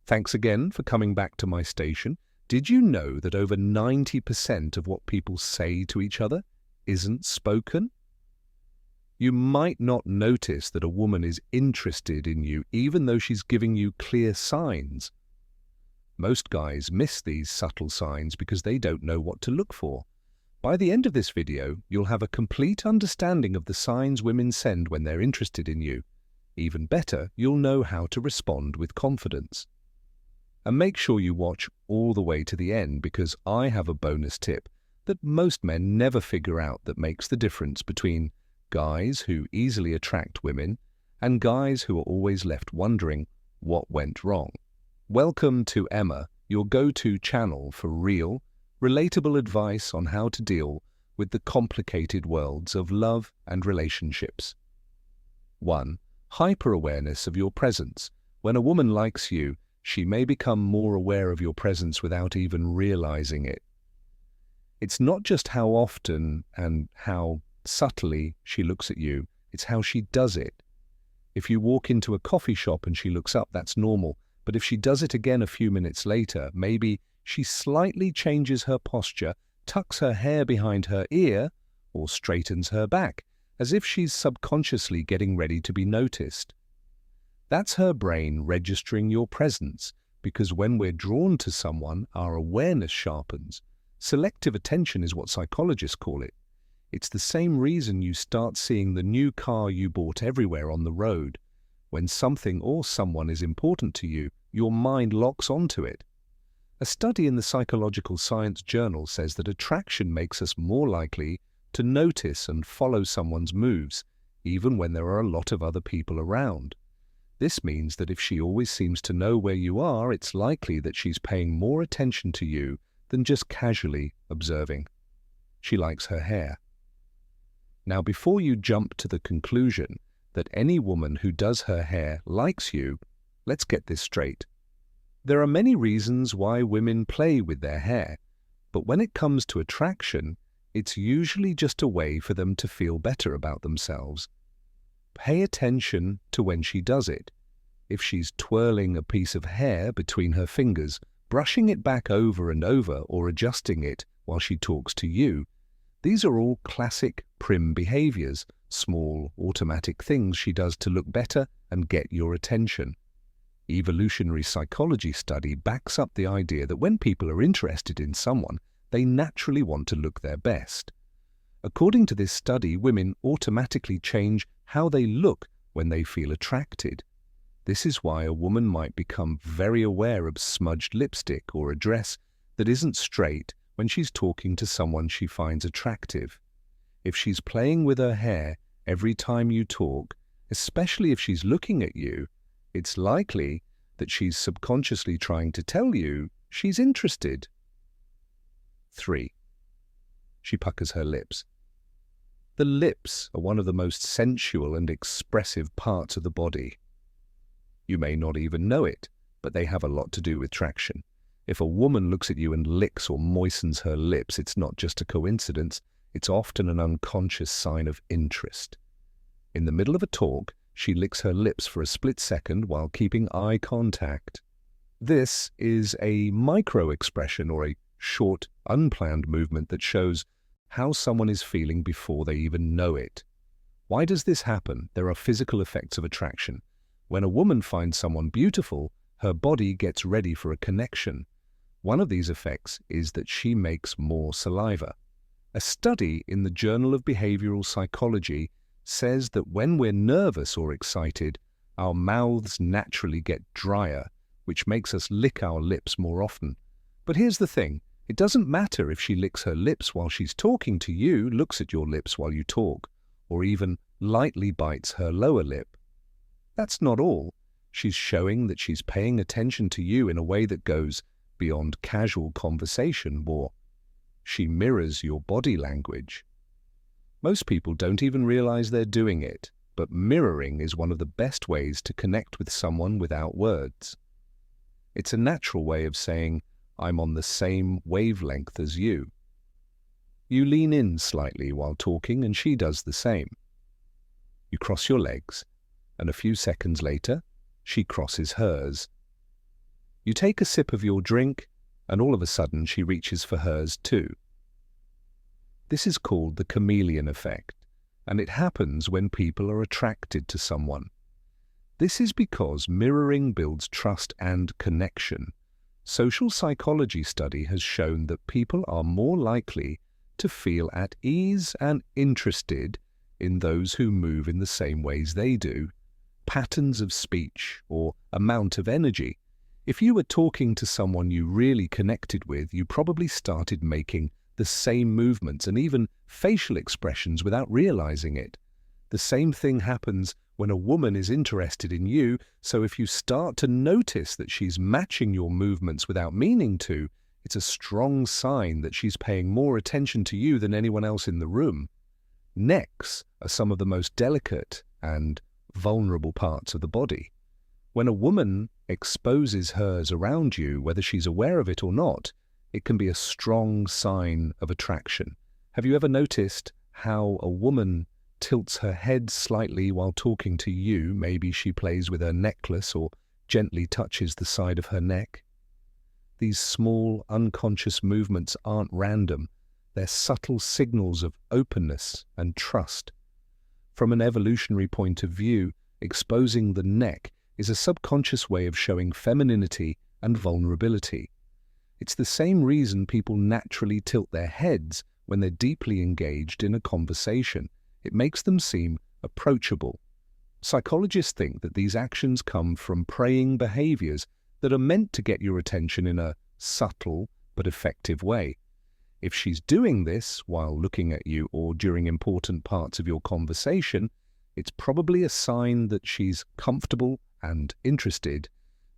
Thanks again for coming back to my station. Did you know that over 90% of what people say to each other isn't spoken? You might not notice that a woman is interested in you even though she's giving you clear signs. Most guys miss these subtle signs because they don't know what to look for. By the end of this video, you'll have a complete understanding of the signs women send when they're interested in you. Even better, you'll know how to respond with confidence. And make sure you watch all the way to the end because I have a bonus tip that most men never figure out that makes the difference between guys who easily attract women and guys who are always left wondering what went wrong. Welcome to Emma, your go-to channel for real, relatable advice on how to deal with the complicated worlds of love and relationships. 1. Hyper-awareness of your presence. When a woman likes you, she may become more aware of your presence without even realizing it. It's not just how often and how subtly she looks at you, it's how she does it. If you walk into a coffee shop and she looks up, that's normal. But if she does it again a few minutes later, maybe she slightly changes her posture, tucks her hair behind her ear, or straightens her back, as if she's subconsciously getting ready to be noticed. That's her brain registering your presence, because when we're drawn to someone, our awareness sharpens. Selective attention is what psychologists call it. It's the same reason you start seeing the new car you bought everywhere on the road. When something or someone is important to you, your mind locks onto it. A study in the Psychological Science Journal says that attraction makes us more likely to notice and follow someone's moves, even when there are a lot of other people around. This means that if she always seems to know where you are, it's likely that she's paying more attention to you than just casually observing. She likes her hair. Now, before you jump to the conclusion that any woman who does her hair likes you, let's get this straight. There are many reasons why women play with their hair, but when it comes to attraction, it's usually just a way for them to feel better about themselves. Pay attention to when she does it. If she's twirling a piece of hair between her fingers, brushing it back over and over, or adjusting it while she talks to you, these are all classic prim behaviors, small automatic things she does to look better and get your attention. Evolutionary psychology study backs up the idea that when people are interested in someone, they naturally want to look their best. According to this study, women automatically change how they look when they feel attracted. This is why a woman might become very aware of smudged lipstick or a dress that isn't straight when she's talking to someone she finds attractive. If she's playing with her hair every time you talk, especially if she's looking at you, it's likely that she's subconsciously trying to tell you she's interested. 3. She puckers her lips. The lips are one of the most sensual and expressive parts of the body. You may not even know it, but they have a lot to do with attraction. If a woman looks at you and licks or moistens her lips, it's not just a coincidence, it's often an unconscious sign of interest. In the middle of a talk, she licks her lips for a split second while keeping eye contact. This is a micro-expression or a short, unplanned movement that shows how someone is feeling before they even know it. Why does this happen? There are physical effects of attraction. When a woman finds someone beautiful, her body gets ready for a connection. One of these effects is that she makes more saliva. A study in the Journal of Behavioral Psychology says that when we're nervous or excited, our mouths naturally get drier, which makes us lick our lips more often. But here's the thing. It doesn't matter if she licks her lips while she's talking to you, looks at your lips while you talk, or even lightly bites her lower lip. That's not all. She's showing that she's paying attention to you in a way that goes beyond casual conversation, or she mirrors your body language. Most people don't even realize they're doing it, but mirroring is one of the best ways to connect with someone without words. It's a natural way of saying, I'm on the same wavelength as you. You lean in slightly while talking and she does the same. You cross your legs, and a few seconds later, she crosses hers. You take a sip of your drink, and all of a sudden she reaches for hers too. This is called the chameleon effect, and it happens when people are attracted to someone. This is because mirroring builds trust and connection. Social psychology study has shown that people are more likely to feel at ease and interested in those who move in the same ways they do, patterns of speech or amount of energy. If you were talking to someone you really connected with, you probably started making the same movements and even facial expressions without realizing it. The same thing happens when a woman is interested in you, so if you start to notice that she's matching your movements without meaning to, it's a strong sign that she's paying more attention to you than anyone else in the room. Necks are some of the most delicate and vulnerable parts of the body. When a woman exposes hers around you, whether she's aware of it or not, it can be a strong sign of attraction. Have you ever noticed how a woman tilts her head slightly while talking to you? Maybe she plays with her necklace or gently touches the side of her neck. These small, unconscious movements aren't random. They're subtle signals of openness and trust. From an evolutionary point of view, exposing the neck is a subconscious way of showing femininity and vulnerability. It's the same reason people naturally tilt their heads when they're deeply engaged in a conversation. It makes them seem approachable. Psychologists think that these actions come from preying behaviors that are meant to get your attention in a subtle but effective way. If she's doing this while looking at you or during important parts of your conversation, it's probably a sign that she's comfortable and interested.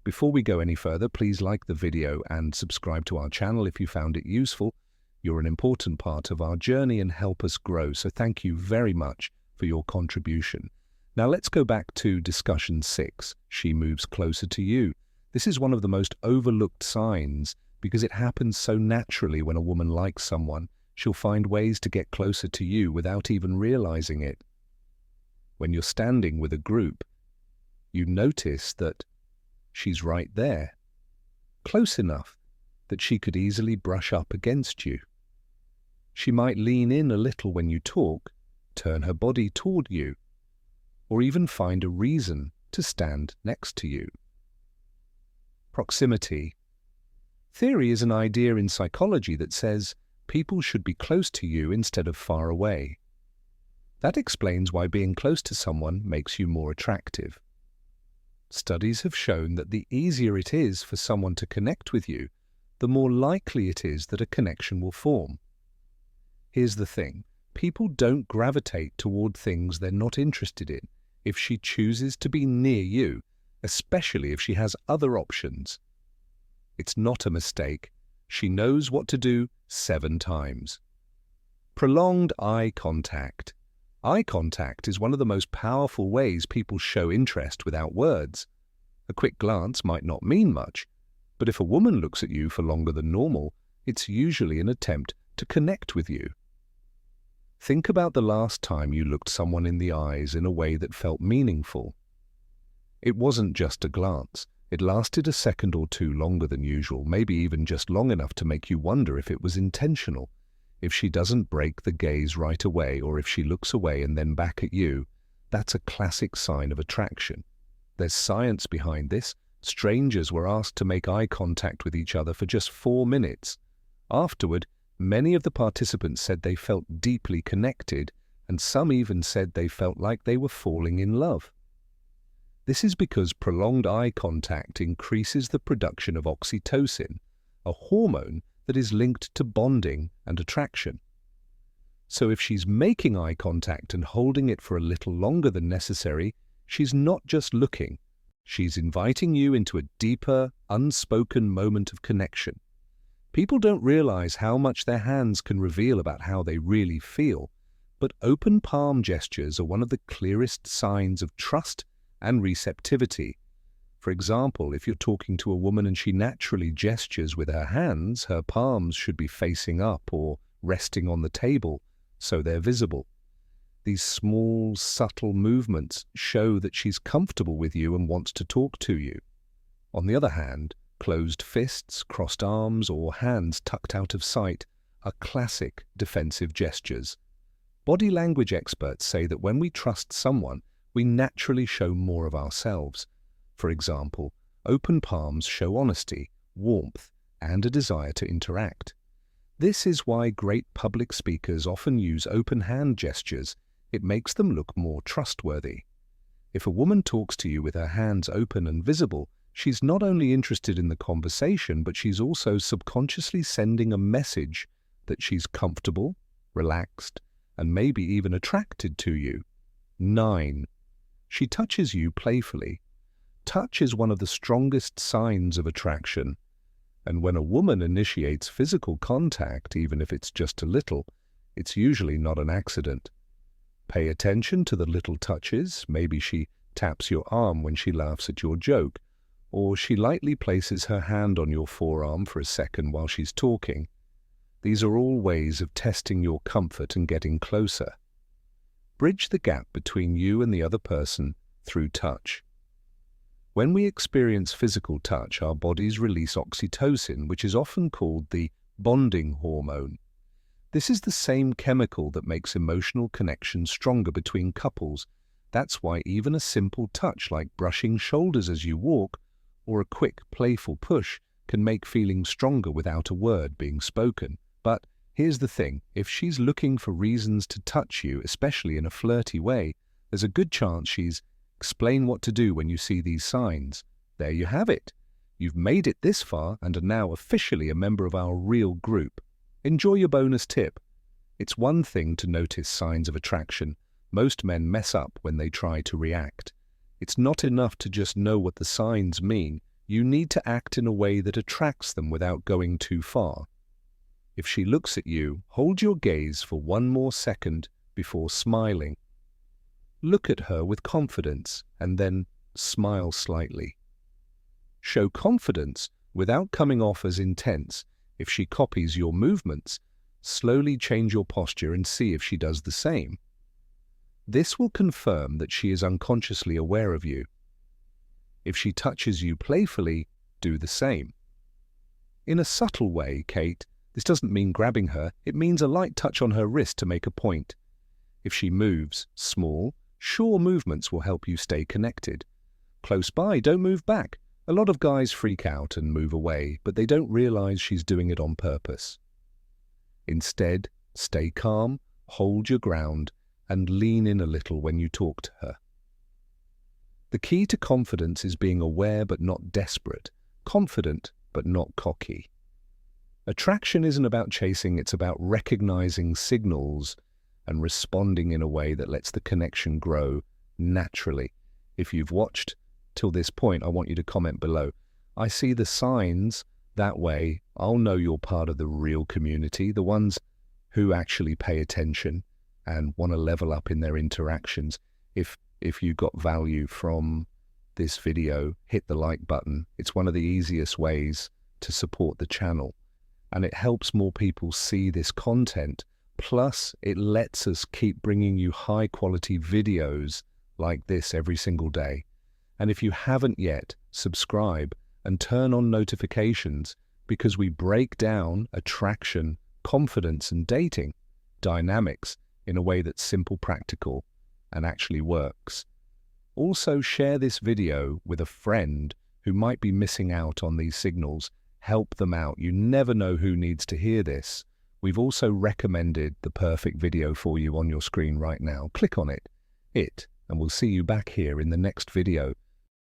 Before we go any further, please like the video and subscribe to our channel if you found it useful. You're an important part of our journey and help us grow, so thank you very much for your contribution. Now let's go back to discussion 6. She moves closer to you. This is one of the most overlooked signs because it happens so naturally when a woman likes someone. She'll find ways to get closer to you without even realizing it. When you're standing with a group, you notice that she's right there, close enough that she could easily brush up against you. She might lean in a little when you talk, turn her body toward you, or even find a reason to stand next to you. Proximity. Theory is an idea in psychology that says people should be close to you instead of far away. That explains why being close to someone makes you more attractive. Studies have shown that the easier it is for someone to connect with you, the more likely it is that a connection will form. Here's the thing, people don't gravitate toward things they're not interested in if she chooses to be near you, especially if she has other options. It's not a mistake. She knows what to do 7 times. Prolonged eye contact. Eye contact is one of the most powerful ways people show interest without words. A quick glance might not mean much, but if a woman looks at you for longer than normal, it's usually an attempt to connect with you. Think about the last time you looked someone in the eyes in a way that felt meaningful. It wasn't just a glance. It lasted a second or two longer than usual, maybe even just long enough to make you wonder if it was intentional. If she doesn't break the gaze right away, or if she looks away and then back at you, that's a classic sign of attraction. There's science behind this. Strangers were asked to make eye contact with each other for just 4 minutes. Afterward, many of the participants said they felt deeply connected, and some even said they felt like they were falling in love. This is because prolonged eye contact increases the production of oxytocin, a hormone that is linked to bonding and attraction. So if she's making eye contact and holding it for a little longer than necessary, she's not just looking, she's inviting you into a deeper, unspoken moment of connection. People don't realize how much their hands can reveal about how they really feel, but open palm gestures are one of the clearest signs of trust and receptivity. For example, if you're talking to a woman and she naturally gestures with her hands, her palms should be facing up or resting on the table, so they're visible. These small, subtle movements show that she's comfortable with you and wants to talk to you. On the other hand, Closed fists, crossed arms, or hands tucked out of sight are classic defensive gestures. Body language experts say that when we trust someone, we naturally show more of ourselves. For example, open palms show honesty, warmth, and a desire to interact. This is why great public speakers often use open hand gestures. It makes them look more trustworthy. If a woman talks to you with her hands open and visible, she's not only interested in the conversation, but she's also subconsciously sending a message that she's comfortable, relaxed, and maybe even attracted to you. 9. She touches you playfully. Touch is one of the strongest signs of attraction. And when a woman initiates physical contact, even if it's just a little, it's usually not an accident. Pay attention to the little touches. Maybe she taps your arm when she laughs at your joke, or she lightly places her hand on your forearm for a second while she's talking. These are all ways of testing your comfort and getting closer. Bridge the gap between you and the other person through touch. When we experience physical touch, our bodies release oxytocin, which is often called the bonding hormone. This is the same chemical that makes emotional connection stronger between couples. That's why even a simple touch like brushing shoulders as you walk or a quick, playful push can make feelings stronger without a word being spoken. But here's the thing, if she's looking for reasons to touch you, especially in a flirty way, there's a good chance she's explain what to do when you see these signs. There you have it. You've made it this far and are now officially a member of our real group. Enjoy your bonus tip. It's one thing to notice signs of attraction. Most men mess up when they try to react. It's not enough to just know what the signs mean. You need to act in a way that attracts them without going too far. If she looks at you, hold your gaze for one more second before smiling. Look at her with confidence and then smile slightly. Show confidence without coming off as intense. If she copies your movements, slowly change your posture and see if she does the same. This will confirm that she is unconsciously aware of you. If she touches you playfully, do the same. In a subtle way, Kate, this doesn't mean grabbing her, it means a light touch on her wrist to make a point. If she moves, small, sure movements will help you stay connected. Close by, don't move back. A lot of guys freak out and move away, but they don't realize she's doing it on purpose. Instead, stay calm, hold your ground, and lean in a little when you talk to her. The key to confidence is being aware but not desperate, confident but not cocky. Attraction isn't about chasing, it's about recognizing signals and responding in a way that lets the connection grow naturally. If you've watched till this point, I want you to comment below. I see the signs that way. I'll know you're part of the real community, the ones who actually pay attention and want to level up in their interactions. If you got value from this video, hit the like button. It's one of the easiest ways to support the channel, and it helps more people see this content. Plus, it lets us keep bringing you high-quality videos like this every single day. And if you haven't yet, subscribe and turn on notifications, because we break down attraction, confidence, and dating dynamics in a way that's simple, practical, and actually works. Also, share this video with a friend who might be missing out on these signals. Help them out. You never know who needs to hear this. We've also recommended the perfect video for you on your screen right now. Click on it, and we'll see you back here in the next video.